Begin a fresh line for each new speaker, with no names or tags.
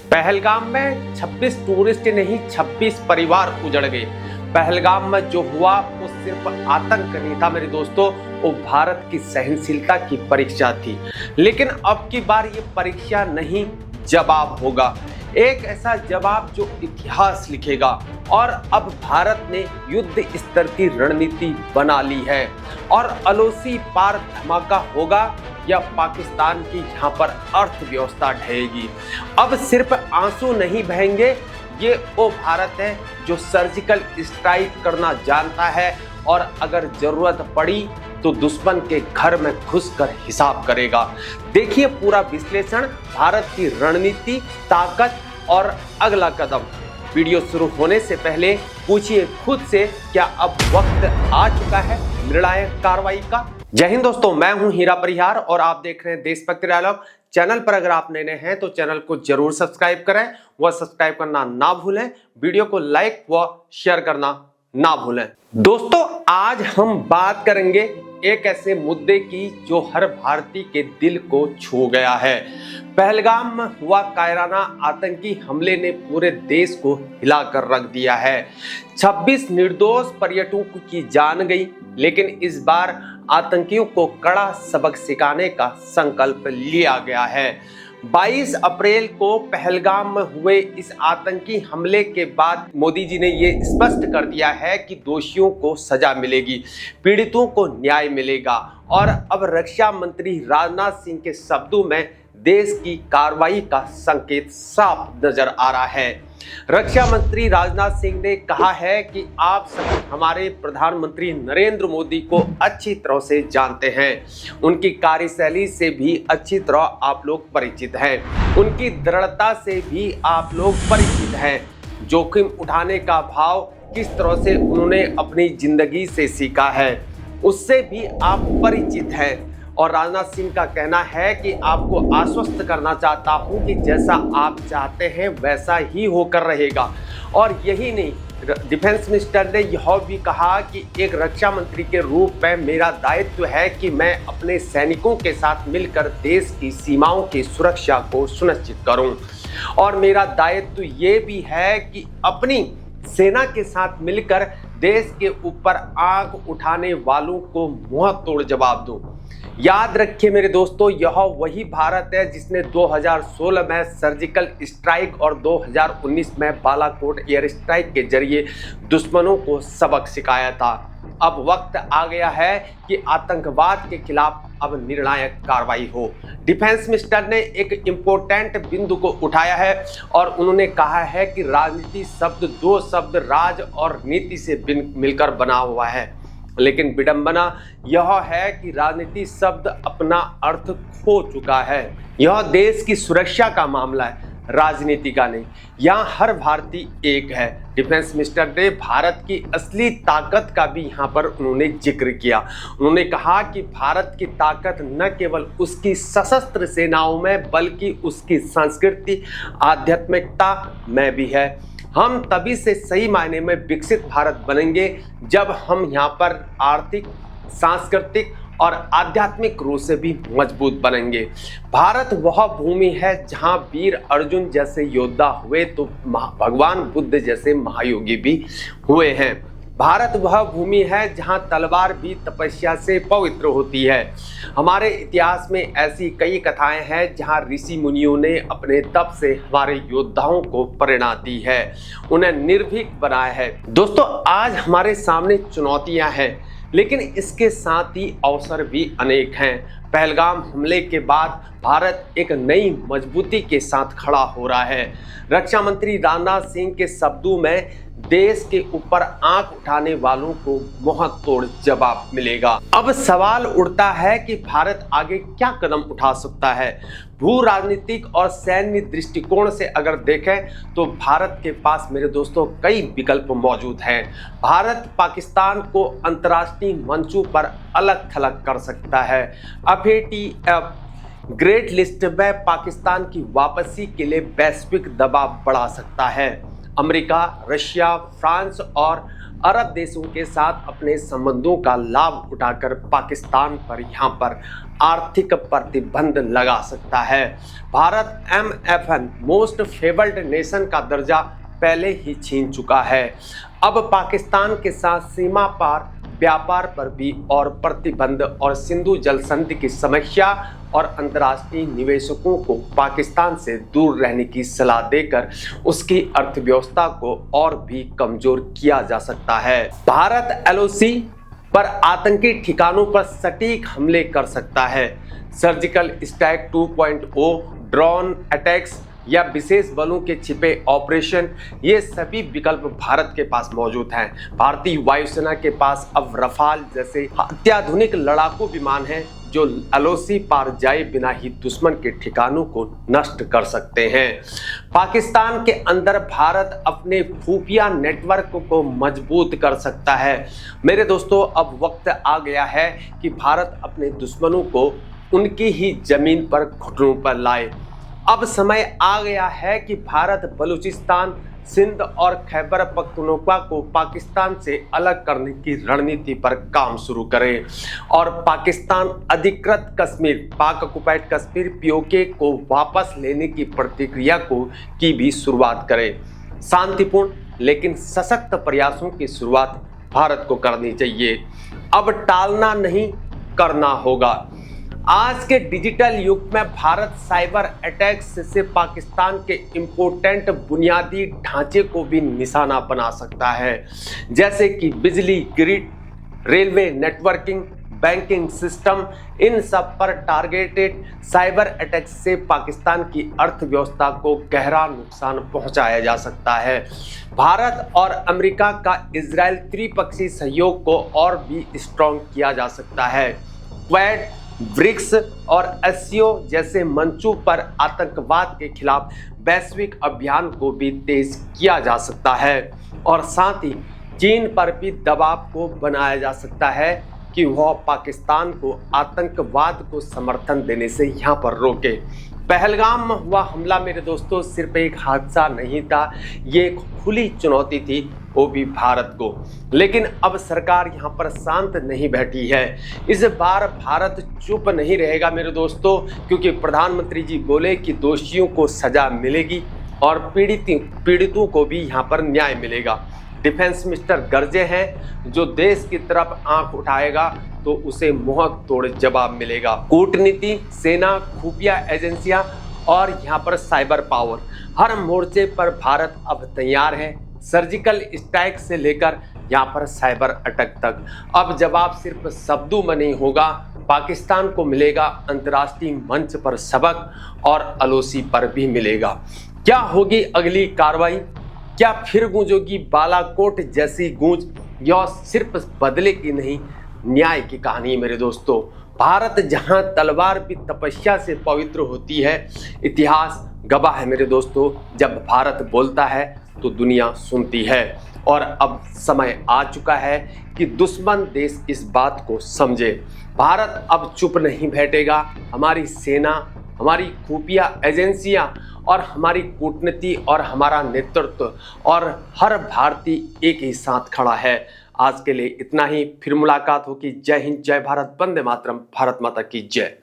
पहलगाम में 26 टूरिस्ट नहीं 26 परिवार उजड़ गए। पहलगाम में जो हुआ वो सिर्फ आतंक नहीं था मेरे दोस्तों, वो भारत की सहनशीलता की परीक्षा थी। लेकिन अब की बार ये परीक्षा नहीं, जवाब होगा, एक ऐसा जवाब जो इतिहास लिखेगा। और अब भारत ने युद्ध स्तर की रणनीति बना ली है और अलोसी पार धमाका होगा या पाकिस्तान की यहाँ पर अर्थव्यवस्था ढहेगी। अब सिर्फ आंसू नहीं बहेंगे, ये वो भारत है जो सर्जिकल स्ट्राइक करना जानता है और अगर जरूरत पड़ी तो दुश्मन के घर में घुसकर हिसाब करेगा। देखिए पूरा विश्लेषण, भारत की रणनीति, ताकत और अगला कदम। वीडियो शुरू होने से पहले पूछिए खुद से, क्या अब वक्त आ चुका है निर्णायक कार्रवाई का? जय हिंद दोस्तों, मैं हूं हीरा परिहार और आप देख रहे हैं देशभक्ति डायलॉग। चैनल पर अगर आप नए हैं तो चैनल को जरूर सब्सक्राइब करें व सब्सक्राइब करना ना भूलें। वीडियो को लाइक व शेयर करना ना भूलें। दोस्तों आज हम बात करेंगे एक ऐसे मुद्दे की जो हर भारतीय के दिल को छू गया है। पहलगाम में हुआ कायराना आतंकी हमले ने पूरे देश को हिलाकर रख दिया है। 26 निर्दोष पर्यटकों की जान गई, लेकिन इस बार आतंकियों को कड़ा सबक सिखाने का संकल्प लिया गया है। 22 अप्रैल को पहलगाम में हुए इस आतंकी हमले के बाद मोदी जी ने ये स्पष्ट कर दिया है कि दोषियों को सजा मिलेगी, पीड़ितों को न्याय मिलेगा। और अब रक्षा मंत्री राजनाथ सिंह के शब्दों में देश की कार्रवाई का संकेत साफ नजर आ रहा है। रक्षा मंत्री राजनाथ सिंह ने कहा है कि आप सभी हमारे प्रधानमंत्री नरेंद्र मोदी को अच्छी तरह से जानते हैं, उनकी कार्यशैली से भी अच्छी तरह आप लोग परिचित हैं, उनकी दृढ़ता से भी आप लोग परिचित हैं, जोखिम उठाने का भाव किस तरह से उन्होंने अपनी जिंदगी से सीखा है उससे भी आप परिचित हैं। और राजनाथ सिंह का कहना है कि आपको आश्वस्त करना चाहता हूं कि जैसा आप चाहते हैं वैसा ही होकर रहेगा। और यही नहीं, डिफेंस मिनिस्टर ने यह भी कहा कि एक रक्षा मंत्री के रूप में मेरा दायित्व है कि मैं अपने सैनिकों के साथ मिलकर देश की सीमाओं की सुरक्षा को सुनिश्चित करूं। और मेरा दायित्व ये भी है कि अपनी सेना के साथ मिलकर देश के ऊपर आंख उठाने वालों को मुंह तोड़ जवाब दूं। याद रखिए मेरे दोस्तों, यह वही भारत है जिसने 2016 में सर्जिकल स्ट्राइक और 2019 में बालाकोट एयर स्ट्राइक के जरिए दुश्मनों को सबक सिखाया था। अब वक्त आ गया है कि आतंकवाद के खिलाफ अब निर्णायक कार्रवाई हो। डिफेंस मिनिस्टर ने एक इम्पोर्टेंट बिंदु को उठाया है और उन्होंने कहा है कि राजनीति शब्द, दो शब्द राज और नीति से मिलकर बना हुआ है, लेकिन विडंबना यह है कि राजनीति शब्द अपना अर्थ खो चुका है। यह देश की सुरक्षा का मामला है, राजनीति का नहीं। यहाँ हर भारतीय एक है। डिफेंस मिनिस्टर ने भारत की असली ताकत का भी यहाँ पर उन्होंने जिक्र किया। उन्होंने कहा कि भारत की ताकत न केवल उसकी सशस्त्र सेनाओं में बल्कि उसकी संस्कृति, आध्यात्मिकता में भी है। हम तभी से सही मायने में विकसित भारत बनेंगे जब हम यहाँ पर आर्थिक, सांस्कृतिक और आध्यात्मिक रूप से भी मजबूत बनेंगे। भारत वह भूमि है जहाँ वीर अर्जुन जैसे योद्धा हुए तो भगवान बुद्ध जैसे महायोगी भी हुए हैं। भारत वह भूमि है जहाँ तलवार भी तपस्या से पवित्र होती है। हमारे इतिहास में ऐसी कई कथाएं हैं जहाँ ऋषि मुनियों ने अपने तप से हमारे योद्धाओं को प्रेरणा दी है, उन्हें निर्भीक बनाया है। दोस्तों आज हमारे सामने चुनौतियां हैं, लेकिन इसके साथ ही अवसर भी अनेक हैं। पहलगाम हमले के बाद भारत एक नई मजबूती के साथ खड़ा हो रहा है। रक्षा मंत्री राजनाथ सिंह के शब्दों में देश के ऊपर आंख उठाने वालों को मुंह तोड़ जवाब मिलेगा। अब सवाल उठता है कि भारत आगे क्या कदम उठा सकता है। भू राजनीतिक और सैन्य दृष्टिकोण से अगर देखें तो भारत के पास मेरे दोस्तों कई विकल्प मौजूद हैं। भारत पाकिस्तान को अंतर्राष्ट्रीय मंचों पर अलग थलग कर सकता है। एफएटीएफ ग्रेट लिस्ट में पाकिस्तान की वापसी के लिए वैश्विक दबाव बढ़ा सकता है। अमेरिका, रशिया, फ्रांस और अरब देशों के साथ अपने संबंधों का लाभ उठाकर पाकिस्तान पर यहाँ पर आर्थिक प्रतिबंध लगा सकता है। Bharat MFN most favoured nation का दर्जा पहले ही छीन चुका है। अब पाकिस्तान के साथ सीमा पार व्यापार पर भी और प्रतिबंध और सिंधु जल संधि की समस्या और अंतर्राष्ट्रीय निवेशकों को पाकिस्तान से दूर रहने की सलाह देकर उसकी अर्थव्यवस्था को और भी कमजोर किया जा सकता है। भारत LOC पर आतंकी ठिकानों पर सटीक हमले कर सकता है। सर्जिकल स्ट्राइक 2.0, ड्रोन अटैक्स या विशेष बलों के छिपे ऑपरेशन, ये सभी विकल्प भारत के पास मौजूद हैं। भारतीय वायुसेना के पास अब रफाल जैसे अत्याधुनिक लड़ाकू विमान हैं जो LOC पार जाए बिना ही दुश्मन के ठिकानों को नष्ट कर सकते हैं। पाकिस्तान के अंदर भारत अपने खुफिया नेटवर्क को मजबूत कर सकता है। मेरे दोस्तों, अब वक्त आ गया है कि भारत अपने दुश्मनों को उनकी ही जमीन पर घुटनों पर लाए। अब समय आ गया है कि भारत बलूचिस्तान, सिंध और खैबर पख्तूनख्वा को पाकिस्तान से अलग करने की रणनीति पर काम शुरू करे और पाकिस्तान अधिकृत कश्मीर, पाक ऑक्युपाइड कश्मीर POK को वापस लेने की प्रक्रिया की भी शुरुआत करे। शांतिपूर्ण लेकिन सशक्त प्रयासों की शुरुआत भारत को करनी चाहिए। अब टालना नहीं, करना होगा। आज के डिजिटल युग में भारत साइबर अटैक्स से पाकिस्तान के इम्पोर्टेंट बुनियादी ढांचे को भी निशाना बना सकता है, जैसे कि बिजली grid, railway networking, banking system. इन सब पर टारगेटेड साइबर अटैक से पाकिस्तान की अर्थव्यवस्था को गहरा नुकसान पहुंचाया जा सकता है। भारत और अमेरिका का इजराइल त्रिपक्षीय सहयोग को और भी स्ट्रॉन्ग किया जा सकता है। क्वाड, ब्रिक्स और SCO जैसे मंचों पर आतंकवाद के खिलाफ वैश्विक अभियान को भी तेज किया जा सकता है और साथ ही चीन पर भी दबाव को बनाया जा सकता है कि वह पाकिस्तान को आतंकवाद को समर्थन देने से यहाँ पर रोके। पहलगाम में हुआ हमला मेरे दोस्तों सिर्फ एक हादसा नहीं था, ये एक खुली चुनौती थी, वो भी भारत को। लेकिन अब सरकार यहाँ पर शांत नहीं बैठी है। इस बार भारत चुप नहीं रहेगा मेरे दोस्तों, क्योंकि प्रधानमंत्री जी बोले कि दोषियों को सजा मिलेगी और पीड़ितों को भी यहाँ पर न्याय मिलेगा। डिफेंस मिनिस्टर गरजे हैं, जो देश की तरफ आंख उठाएगा तो उसे मुंह तोड़ जवाब मिलेगा। कूटनीति, सेना, खुफिया एजेंसियां और यहाँ पर साइबर पावर, हर मोर्चे पर भारत अब तैयार है। सर्जिकल स्ट्राइक से लेकर यहाँ पर साइबर अटैक तक अब जवाब सिर्फ शब्दों में नहीं होगा, पाकिस्तान को मिलेगा अंतर्राष्ट्रीय मंच पर सबक और LOC पर भी मिलेगा। क्या होगी अगली कार्रवाई? क्या फिर गूंजोगी बालाकोट जैसी गूंज? यह सिर्फ बदले की नहीं, न्याय की कहानी मेरे दोस्तों। भारत जहां तलवार भी तपस्या से पवित्र होती है, इतिहास गवाह है मेरे दोस्तों। जब भारत बोलता है तो दुनिया सुनती है और अब समय आ चुका है कि दुश्मन देश इस बात को समझे। भारत अब चुप नहीं बैठेगा। हमारी सेना, हमारी खुफिया एजेंसियां और हमारी कूटनीति और हमारा नेतृत्व और हर भारतीय एक ही साथ खड़ा है। आज के लिए इतना ही, फिर मुलाकात होगी। जय हिंद, जय भारत, वंदे मातरम, भारत माता की जय।